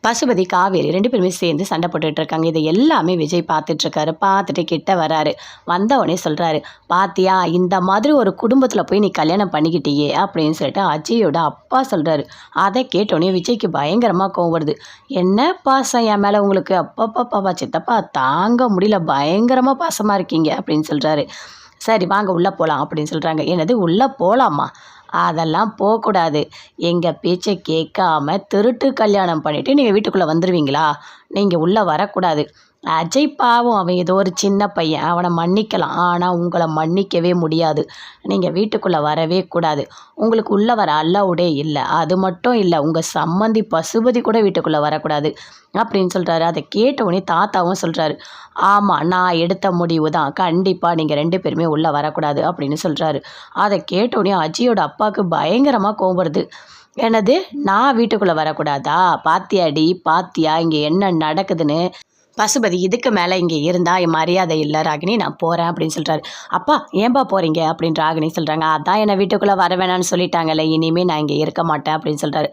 பசுபதி, காவேரி 2 பேருமே சேர்ந்து சண்டை போட்டுட்டு இருக்காங்க. இதை எல்லாமே விஜய் பார்த்துட்ருக்காரு. பார்த்துட்டு கிட்ட வராரு. வந்தவுடனே சொல்கிறாரு, "பாத்தியா, இந்த மாதிரி ஒரு குடும்பத்தில் போய் நீ கல்யாணம் பண்ணிக்கிட்டியே" அப்படின்னு சொல்லிட்டு அஜயோட அப்பா சொல்கிறாரு. அதை கேட்டோடனே விஜய்க்கு பயங்கரமாக கோவம் வருது. "என்ன பாசம் என் மேலே உங்களுக்கு? அப்பப்பா சித்தப்பா தாங்க முடியல, பயங்கரமாக பாசமாக இருக்கீங்க" அப்படின்னு சொல்கிறாரு. "சரி வாங்க உள்ளே போகலாம்" அப்படின்னு சொல்கிறாங்க. "என்னது உள்ளே போகலாமா? அதெல்லாம் போகக்கூடாது. எங்கள் பேச்சை கேட்காம திருட்டு கல்யாணம் பண்ணிவிட்டு நீங்கள் வீட்டுக்குள்ளே வந்துடுவீங்களா? நீங்கள் உள்ளே வரக்கூடாது. அஜய் பாவம், அவன் ஏதோ ஒரு சின்ன பையன், அவனை மன்னிக்கலாம். ஆனால் உங்களை மன்னிக்கவே முடியாது. நீங்கள் வீட்டுக்குள்ளே வரவே கூடாது. உங்களுக்கு உள்ளே வர அலவுடே இல்லை. அது மட்டும் இல்லை, உங்கள் சம்மந்தி பசுபதி கூட வீட்டுக்குள்ளே வரக்கூடாது" அப்படின்னு சொல்கிறாரு. அதை கேட்டவுடனே தாத்தாவும் சொல்கிறாரு, "ஆமாம், நான் எடுத்த முடிவு தான். கண்டிப்பாக நீங்கள் 2 பேருமே உள்ளே வரக்கூடாது" அப்படின்னு சொல்கிறாரு. அதை கேட்டவுடனே அஜயோட அப்பாவுக்கு பயங்கரமாக கோவம் வருது. "என்னது, நான் வீட்டுக்குள்ளே வரக்கூடாதா? பாத்தியாடி, பாத்தியா இங்கே என்ன நடக்குதுன்னு? பசுபதி, இதுக்கு மேலே இங்கே இருந்தால் என் மரியாதை இல்லை ராகினி, நான் போகிறேன்" அப்படின்னு சொல்கிறாரு. "அப்பா, ஏன்பா போகிறீங்க?" அப்படின்னு ராகினி சொல்கிறாங்க. "அதான் என்னை வீட்டுக்குள்ளே வர வேணான்னு சொல்லிட்டாங்கல்ல, இனிமேல் நான் இங்கே இருக்க மாட்டேன்" அப்படின்னு சொல்கிறாரு.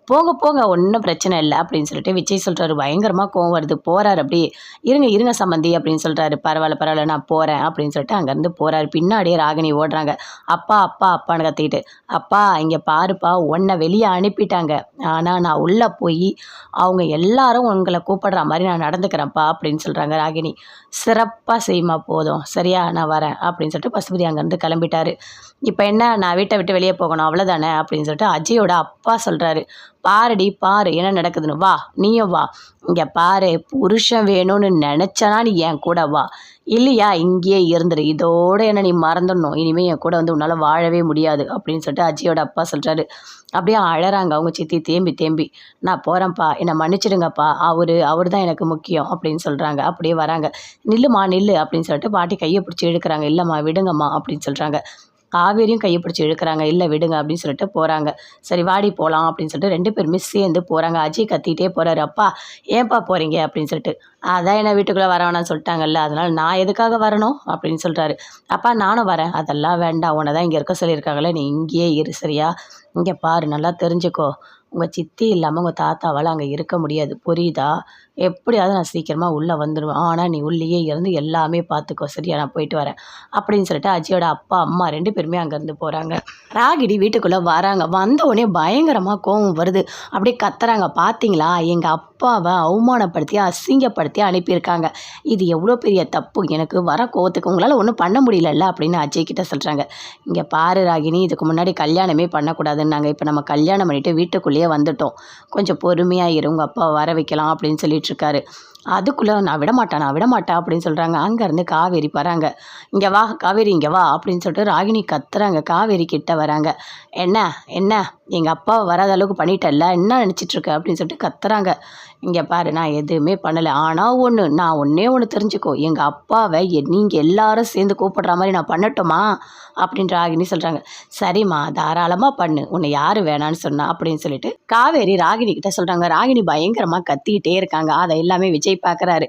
"போங்க போங்க, ஒன்றும் பிரச்சனை இல்லை" அப்படின்னு சொல்லிட்டு விஜய் சொல்கிறாரு. பயங்கரமாக கோவம் வருது. போகிறாரு. அப்படியே, "இருங்க இருங்க சம்மந்தி" அப்படின்னு சொல்கிறாரு. "பரவாயில்ல நான் போகிறேன்" அப்படின்னு சொல்லிட்டு அங்கேருந்து போகிறாரு. பின்னாடியே ராகினி ஓடுறாங்க. "அப்பா அப்பா அப்பான்னு கத்திக்கிட்டு, அப்பா இங்கே பாருப்பா, உன்னை வெளியே அனுப்பிட்டாங்க. ஆனால் நான் உள்ளே போய் அவங்க எல்லாரும் உங்களை கூப்பிடுற மாதிரி நான் நடந்துக்கிறேன்ப்பா" அப்படின்னு சொல்கிறாங்க ராகினி. "சிறப்பாக செய்யுமா, போதும், சரியா, நான் வரேன்" அப்படின்னு சொல்லிட்டு பசுபதி அங்கேருந்து கிளம்பிட்டாரு. "இப்போ என்ன, நான் வீட்டை விட்டு வெளியே போகணும் அவ்வளோதானே" அப்படின்னு சொல்லிட்டு அஜயோட அப்பா சொல்கிறாரு. "பாருடி பாரு என்ன நடக்குதுன்னு, வா நீயும் வா. இங்கே பாரு, புருஷன் வேணும்னு நினச்சனா நீ என் கூட வா, இல்லையா இங்கேயே இருந்துரு. இதோட என்ன நீ மறந்துடணும். இனிமேல் என் கூட வந்து உன்னால் வாழவே முடியாது" அப்படின்னு சொல்லிட்டு அஜயோட அப்பா சொல்கிறாரு. அப்படியே அழறாங்க அவங்க சித்தி தேம்பி தேம்பி. "நான் போகிறேன்ப்பா, என்னை மன்னிச்சிடுங்கப்பா, அவர் தான் எனக்கு முக்கியம்" அப்படின்னு சொல்கிறாங்க. அப்படியே வராங்க. "நில்லுமா நில்லு" அப்படின்னு சொல்லிட்டு பாட்டி கையை பிடிச்சி இழுக்கிறாங்க. "இல்லைம்மா விடுங்கம்மா" அப்படின்னு சொல்கிறாங்க. காவேரியும் கையை பிடிச்சி இழுக்கிறாங்க. "இல்லை விடுங்க" அப்படின்னு சொல்லிட்டு போகிறாங்க. "சரி வாடி போகலாம்" அப்படின்னு சொல்லிட்டு 2 பேருமே சேர்ந்து போகிறாங்க. அஜய் கத்திகிட்டே போகிறாரு. "அப்பா, ஏன்ப்பா போகிறீங்க?" அப்படின்னு சொல்லிட்டு. "அதான் என்னை வீட்டுக்குள்ளே வர வேணாம்னு சொல்லிட்டாங்கல்ல, அதனால் நான் எதுக்காக வரணும்" அப்படின்னு சொல்கிறாரு. "அப்பா நானும் வரேன்." "அதெல்லாம் வேண்டாம், உன்னை தான் இங்கே இருக்க சொல்லியிருக்காங்களே, நீ இங்கேயே இரு, சரியா? இங்கே பாரு, நல்லா தெரிஞ்சுக்கோ, உங்கள் சித்தி இல்லாமல் உங்கள் தாத்தாவால் அங்கே இருக்க முடியாது, புரியுதா? எப்படியாவது நான் சீக்கிரமாக உள்ளே வந்துடுவேன். ஆனால் நீ உள்ளேயே இருந்து எல்லாமே பார்த்துக்கோ, சரியா? நான் போயிட்டு வரேன்" அப்படின்னு சொல்லிட்டு அஜயோட அப்பா அம்மா 2 பேருமே அங்கேருந்து போகிறாங்க. ராகினி வீட்டுக்குள்ளே வராங்க. வந்த உடனே பயங்கரமாக கோவம் வருது. அப்படியே கத்துறாங்க. "பார்த்தீங்களா, எங்கள் அப்பாவை அவமானப்படுத்தி அசிங்கப்படுத்தி அனுப்பியிருக்காங்க. இது எவ்வளோ பெரிய தப்பு. எனக்கு வர கோவத்துக்கு உங்களால் ஒன்றும் பண்ண முடியலல்ல" அப்படின்னு அஜய் கிட்ட சொல்கிறாங்க. "இங்கே பாரு ராகினி, இதுக்கு முன்னாடி கல்யாணமே பண்ணக்கூடாதுன்னாங்க. இப்போ நம்ம கல்யாணம் பண்ணிவிட்டு வீட்டுக்குள்ளேயே வந்துட்டோம். கொஞ்சம் பொறுமையாக இரு, உங்கள் அப்பாவை வர வைக்கலாம்" அப்படின்னு சொல்லிட்டுருக்காரு. அதுக்குள்ளே "நான் விடமாட்டேன் அப்படின்னு சொல்கிறாங்க. அங்கேருந்து காவேரி வராங்க. "இங்கே வா காவேரி, இங்கே வா" அப்படின்னு சொல்லிட்டு ராகினி கத்துறாங்க. காவேரி கிட்ட வராங்க. "என்ன என்ன எங்கள் அப்பாவை வராத அளவுக்கு பண்ணிட்டல்ல, என்ன நினச்சிட்ருக்க" அப்படின்னு சொல்லிட்டு கத்துறாங்க. "இங்கே பாரு, நான் எதுவுமே பண்ணலை. ஆனால் நான் ஒன்றே ஒன்று தெரிஞ்சுக்கோ, எங்கள் அப்பாவை நீங்கள் எல்லாரும் சேர்ந்து கூப்பிடுற மாதிரி நான் பண்ணட்டுமா" அப்படின்னு ராகினி சொல்கிறாங்க. "சரிம்மா, தாராளமாக பண்ணு, உன்னை யார் வேணான்னு சொன்னா" அப்படின்னு சொல்லிட்டு காவேரி ராகினி கிட்ட சொல்கிறாங்க. ராகினி பயங்கரமாக கத்திக்கிட்டே இருக்காங்க. அதை எல்லாமே விஜய் பார்க்குறாரு.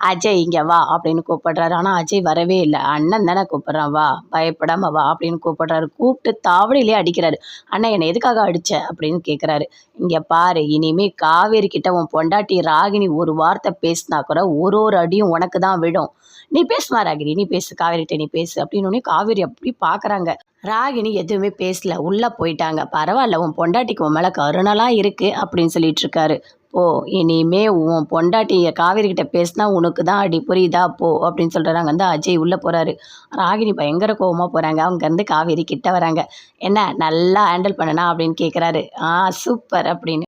"அஜய் இங்கே வா" அப்படின்னு கூப்பிடுறாரு. ஆனால் அஜய் வரவே இல்லை. "அண்ணன் தானே கூப்பிட்றான், வா, பயப்படாம வா" அப்படின்னு கூப்பிடுறாரு. கூப்பிட்டு தாவடியிலே அடிக்கிறாரு. "அண்ணன், என்னை எதுக்காக அடிச்ச?" அப்படின்னு கேட்குறாரு. "இங்கே பாரு, இனிமே காவேரி கிட்ட உன் பொண்டாட்டி ராகினி ஒரு வார்த்தை பேசினா கூட ஒரு அடியும் உனக்கு தான் விடும். நீ பேசுமா ராகினி, நீ பேசு, காவேரிகிட்ட நீ பேசு" அப்படின்னு காவேரி அப்படி பார்க்குறாங்க. ராகினி எதுவுமே பேசல, உள்ளே போயிட்டாங்க. "பரவாயில்ல, உன் பொண்டாட்டிக்கு உன் மேலே கருணலாம் இருக்குது" அப்படின்னு சொல்லிட்டு இருக்காரு. "போ, இனிமே உன் பொண்டாட்டி காவேரி கிட்ட பேசினா உனக்கு தான் அடி, புரியுதா, போ" அப்படின்னு சொல்கிறாங்க. வந்து அஜய் உள்ளே போகிறாரு. ராகினி பயங்கர கோவமாக போகிறாங்க. அங்கேருந்து காவேரி கிட்ட வராங்க. "என்ன நல்லா ஹேண்டில் பண்ணனா?" அப்படின்னு கேட்குறாரு. "சூப்பர்" அப்படின்னு.